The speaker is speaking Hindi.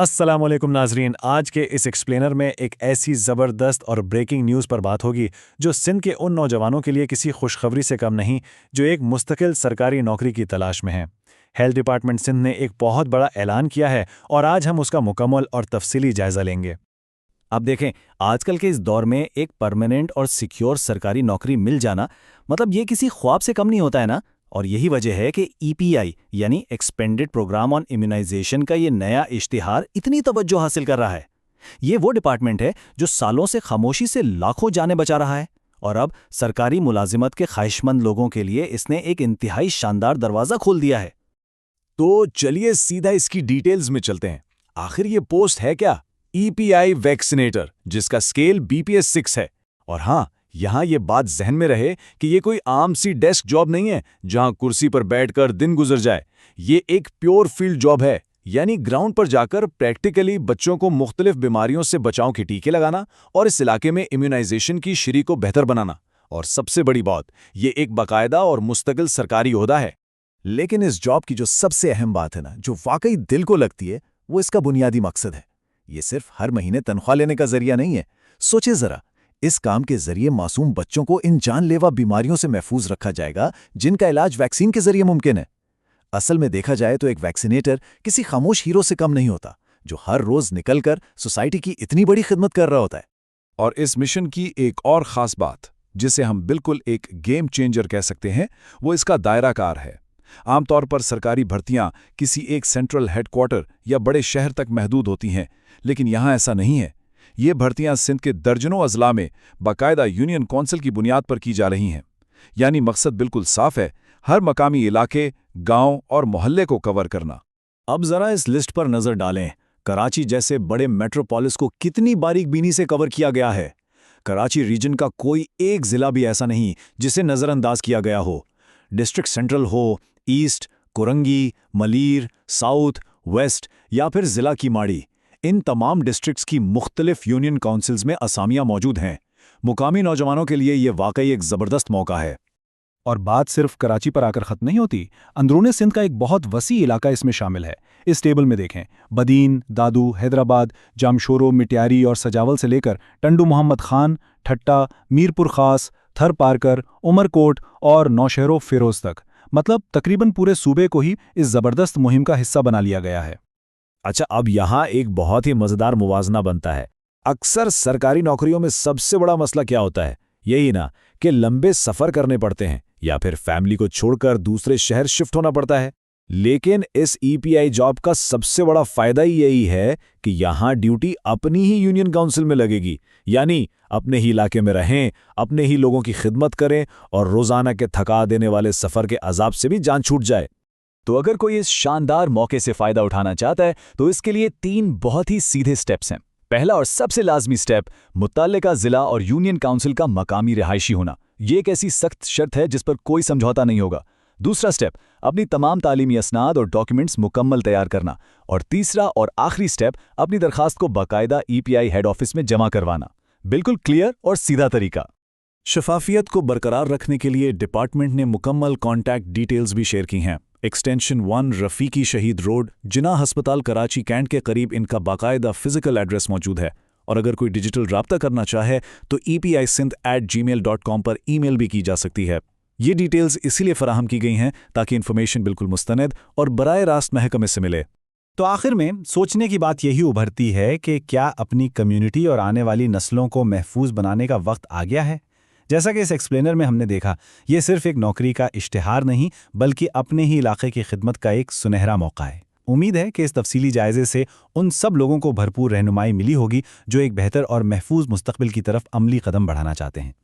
अस्सलाम वालेकुम नाजरीन। आज के इस एक्सप्लेनर में एक ऐसी ज़बरदस्त और ब्रेकिंग न्यूज़ पर बात होगी जो सिंध के उन नौजवानों के लिए किसी खुशखबरी से कम नहीं, जो एक मुस्तकिल सरकारी नौकरी की तलाश में हैं। हेल्थ डिपार्टमेंट सिंध ने एक बहुत बड़ा ऐलान किया है और आज हम उसका मुकम्मल और तफसीली जायज़ा लेंगे। अब देखें, आजकल के इस दौर में एक परमानेंट और सिक्योर सरकारी नौकरी मिल जाना मतलब ये किसी ख्वाब से कम नहीं होता है ना। और यही वजह है कि ईपीआई यानी एक्सपेंडेड प्रोग्राम ऑन इम्यूनाइजेशन का ये नया इश्तिहार इतनी तवज्जो हासिल कर रहा है। ये वो डिपार्टमेंट है जो सालों से खामोशी से लाखों जानें बचा रहा है और अब सरकारी मुलाजिमत के ख्वाहिशमंद लोगों के लिए इसने एक इंतहाई शानदार दरवाज़ा खोल दिया है। तो चलिए सीधा इसकी डिटेल्स में चलते हैं। आखिर ये पोस्ट है क्या? ईपीआई वैक्सीनेटर, जिसका स्केल बीपीएस 6 है। और हाँ, यहां ये बात जहन में रहे कि ये कोई आम सी डेस्क जॉब नहीं है जहां कुर्सी पर बैठकर दिन गुजर जाए। ये एक प्योर फील्ड जॉब है, यानी ग्राउंड पर जाकर प्रैक्टिकली बच्चों को मुख्तलिफ बीमारियों से बचाव के टीके लगाना और इस इलाके में इम्यूनाइजेशन की शरी को बेहतर बनाना। और सबसे बड़ी बात, ये एक बाकायदा और मुस्तकिल सरकारी ओहदा है। लेकिन इस जॉब की जो सबसे अहम बात है ना, जो वाकई दिल को लगती है, वो इसका बुनियादी मकसद है। ये सिर्फ हर महीने तनख्वाह लेने का जरिया नहीं है। सोचे जरा, इस काम के जरिए मासूम बच्चों को इन जानलेवा बीमारियों से महफूज रखा जाएगा जिनका इलाज वैक्सीन के जरिए मुमकिन है। असल में देखा जाए तो एक वैक्सीनेटर किसी खामोश हीरो से कम नहीं होता, जो हर रोज निकलकर सोसाइटी की इतनी बड़ी खिदमत कर रहा होता है। और इस मिशन की एक और खास बात, जिसे हम बिल्कुल एक गेम चेंजर कह सकते हैं, वो इसका दायराकार है। आमतौर पर सरकारी भर्तियां किसी एक सेंट्रल हेडक्वार्टर या बड़े शहर तक महदूद होती हैं, लेकिन यहां ऐसा नहीं है। ये भर्तियां सिंध के दर्जनों अजला में बाकायदा यूनियन काउंसिल की बुनियाद पर की जा रही हैं। यानी मकसद बिल्कुल साफ है, हर मकामी इलाके, गांव और मोहल्ले को कवर करना। अब जरा इस लिस्ट पर नजर डालें। कराची जैसे बड़े मेट्रोपोलिस को कितनी बारीकबीनी से कवर किया गया है। कराची रीजन का कोई एक जिला भी ऐसा नहीं जिसे नजरअंदाज किया गया हो। डिस्ट्रिक्ट सेंट्रल हो, east, Korangi, Malir, south, west या फिर जिला की माड़ी, इन तमाम डिस्ट्रिक्ट्स की मुख्तलिफ यूनियन काउंसिल्स में असामियां मौजूद हैं। मुकामी नौजवानों के लिए ये वाकई एक ज़बरदस्त मौका है। और बात सिर्फ कराची पर आकर ख़त्म नहीं होती। अंदरूनी सिंध का एक बहुत वसी इलाका इसमें शामिल है। इस टेबल में देखें, बदीन, दादू, हैदराबाद, जामशोरो, मिट्यारी और सजावल से लेकर टंडू मोहम्मद खान, ठट्टा, मीरपुर खास, थर पारकर, उमरकोट और नौशहरो फिरोज तक, मतलब तकरीबन पूरे सूबे को ही इस ज़बरदस्त मुहिम का हिस्सा बना लिया गया है। अच्छा, अब यहाँ एक बहुत ही मज़ेदार मुवाजना बनता है। अक्सर सरकारी नौकरियों में सबसे बड़ा मसला क्या होता है? यही ना कि लंबे सफ़र करने पड़ते हैं या फिर फैमिली को छोड़कर दूसरे शहर शिफ्ट होना पड़ता है। लेकिन इस ईपीआई जॉब का सबसे बड़ा फ़ायदा ही यही है कि यहाँ ड्यूटी अपनी ही यूनियन काउंसिल में लगेगी, यानी अपने ही इलाके में रहें, अपने ही लोगों की खिदमत करें और रोज़ाना के थका देने वाले सफ़र के अजाब से भी जान छूट जाए। तो अगर कोई इस शानदार मौके से फ़ायदा उठाना चाहता है तो इसके लिए 3 बहुत ही सीधे स्टेप्स हैं। पहला और सबसे लाजमी स्टेप, मुत्तल्लिका ज़िला और यूनियन काउंसिल का मकामी रिहायशी होना। ये एक ऐसी सख्त शर्त है जिस पर कोई समझौता नहीं होगा। दूसरा स्टेप, अपनी तमाम तालीमी असनाद और डॉक्यूमेंट्स मुकम्मल तैयार करना। और तीसरा और आखिरी स्टेप, अपनी दरखास्त को बाकायदा ईपीआई हेड ऑफिस में जमा करवाना। बिल्कुल क्लियर और सीधा तरीका। शफाफियत को बरकरार रखने के लिए डिपार्टमेंट ने मुकम्मल कॉन्टैक्ट डिटेल्स भी शेयर की हैं। एक्सटेंशन 1 रफ़ीकी शहीद रोड, जिन्ना हस्पताल, कराची कैंट के करीब इनका बाकायदा फिजिकल एड्रेस मौजूद है। और अगर कोई डिजिटल राब्ता करना चाहे तो epi-sindh@gmail.com पर ईमेल भी की जा सकती है। ये डिटेल्स इसीलिए फराहम की गई हैं ताकि इन्फॉर्मेशन बिल्कुल मुस्तनद और बराए रास्त महकमे से मिले। तो आखिर में सोचने की बात यही उभरती है कि क्या अपनी कम्युनिटी और आने वाली नस्लों को महफूज बनाने का वक्त आ गया है? जैसा कि इस एक्सप्लेनर में हमने देखा, ये सिर्फ एक नौकरी का इश्तिहार नहीं बल्कि अपने ही इलाके की खिदमत का एक सुनहरा मौका है। उम्मीद है कि इस तफसीली जायजे से उन सब लोगों को भरपूर रहनुमाई मिली होगी जो एक बेहतर और महफूज मुस्तकबिल की तरफ अमली कदम बढ़ाना चाहते हैं।